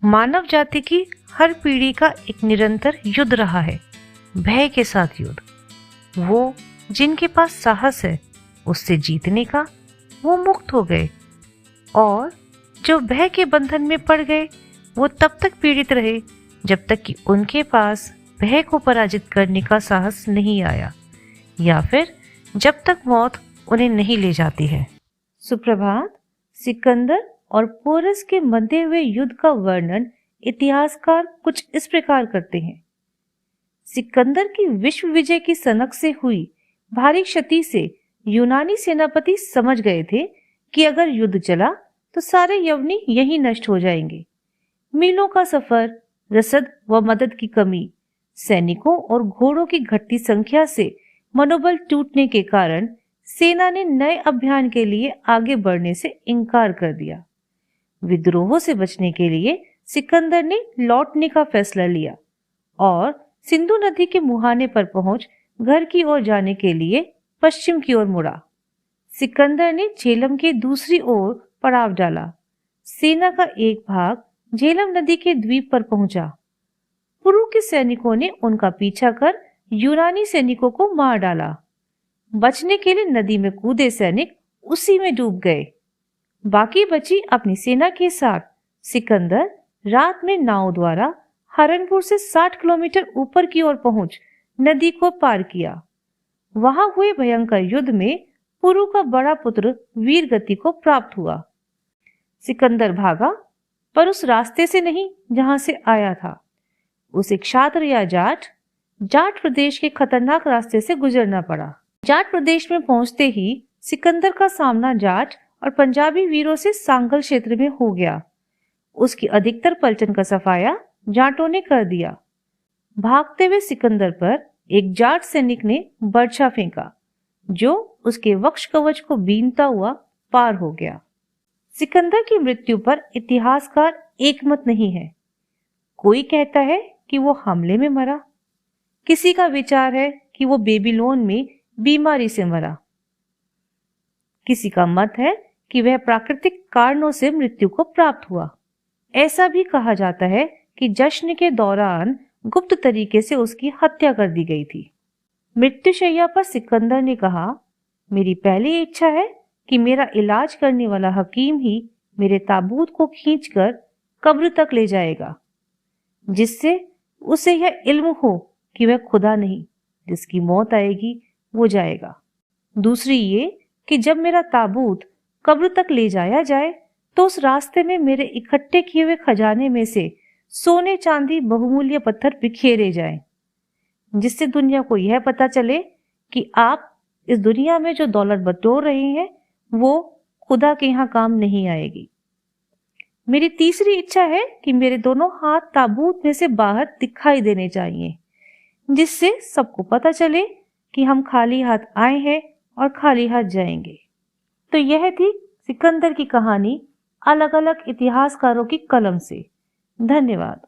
मानव जाति की हर पीढ़ी का एक निरंतर युद्ध रहा है, भय के साथ युद्ध। वो जिनके पास साहस है उससे जीतने का, वो मुक्त हो गए, और जो भय के बंधन में पड़ गए वो तब तक पीड़ित रहे जब तक कि उनके पास भय को पराजित करने का साहस नहीं आया, या फिर जब तक मौत उन्हें नहीं ले जाती है। सुप्रभात। सिकंदर और पोरस के मध्य हुए युद्ध का वर्णन इतिहासकार कुछ इस प्रकार करते हैं। सिकंदर की विश्व विजय की सनक से हुई भारी क्षति से यूनानी सेनापति समझ गए थे कि अगर युद्ध चला तो सारे यवनी यहीं नष्ट हो जाएंगे। मीलों का सफर, रसद व मदद की कमी, सैनिकों और घोड़ों की घटती संख्या से मनोबल टूटने के कारण सेना ने नए अभियान के लिए आगे बढ़ने से इनकार कर दिया। विद्रोहों से बचने के लिए सिकंदर ने लौटने का फैसला लिया और सिंधु नदी के मुहाने पर पहुंच घर की ओर जाने के लिए पश्चिम की ओर मुड़ा। सिकंदर ने झेलम के दूसरी ओर पड़ाव डाला। सेना का एक भाग झेलम नदी के द्वीप पर पहुंचा। पुरु के सैनिकों ने उनका पीछा कर यूनानी सैनिकों को मार डाला। बचने के लिए नदी में कूदे सैनिक उसी में डूब गए। बाकी बची अपनी सेना के साथ सिकंदर रात में नाव द्वारा हरनपुर से 60 किलोमीटर ऊपर की ओर पहुंच नदी को पार किया। वहां हुए भयंकर युद्ध में पुरु का बड़ा पुत्र वीरगति को प्राप्त हुआ। सिकंदर भागा, पर उस रास्ते से नहीं जहां से आया था। उसे क्षात्र या जाट प्रदेश के खतरनाक रास्ते से गुजरना पड़ा। जाट प्रदेश में पहुंचते ही सिकंदर का सामना जाट और पंजाबी वीरों से सांगल क्षेत्र में हो गया। उसकी अधिकतर पलटन का सफाया जाटों ने कर दिया। भागते हुए सिकंदर पर एक जाट सैनिक ने बर्छा फेंका, जो उसके वक्ष कवच को बीनता हुआ पार हो गया। सिकंदर की मृत्यु पर इतिहासकार एकमत नहीं है। कोई कहता है कि वो हमले में मरा, किसी का विचार है कि वो बेबीलोन में बीमारी से मरा, किसी का मत है कि वह प्राकृतिक कारणों से मृत्यु को प्राप्त हुआ। ऐसा भी कहा जाता है कि जश्न के दौरान गुप्त तरीके से उसकी हत्या कर दी गई थी। मृत्युशैया पर सिकंदर ने कहा, मेरी पहली इच्छा है कि मेरा इलाज करने वाला हकीम ही मेरे ताबूत को खींचकर कब्र तक ले जाएगा, जिससे उसे यह इल्म हो कि वह खुदा नहीं, जिसकी मौत आएगी वो जाएगा। दूसरी ये कि जब मेरा ताबूत कब्र तक ले जाया जाए तो उस रास्ते में मेरे इकट्ठे किए हुए खजाने में से सोने चांदी बहुमूल्य पत्थर बिखेरे जाएं, जिससे दुनिया को यह पता चले कि आप इस दुनिया में जो दौलत बटोर रहे हैं वो खुदा के यहाँ काम नहीं आएगी। मेरी तीसरी इच्छा है कि मेरे दोनों हाथ ताबूत में से बाहर दिखाई देने चाहिए, जिससे सबको पता चले कि हम खाली हाथ आए हैं और खाली हाथ जाएंगे। तो यह थी सिकंदर की कहानी अलग अलग इतिहासकारों की कलम से। धन्यवाद।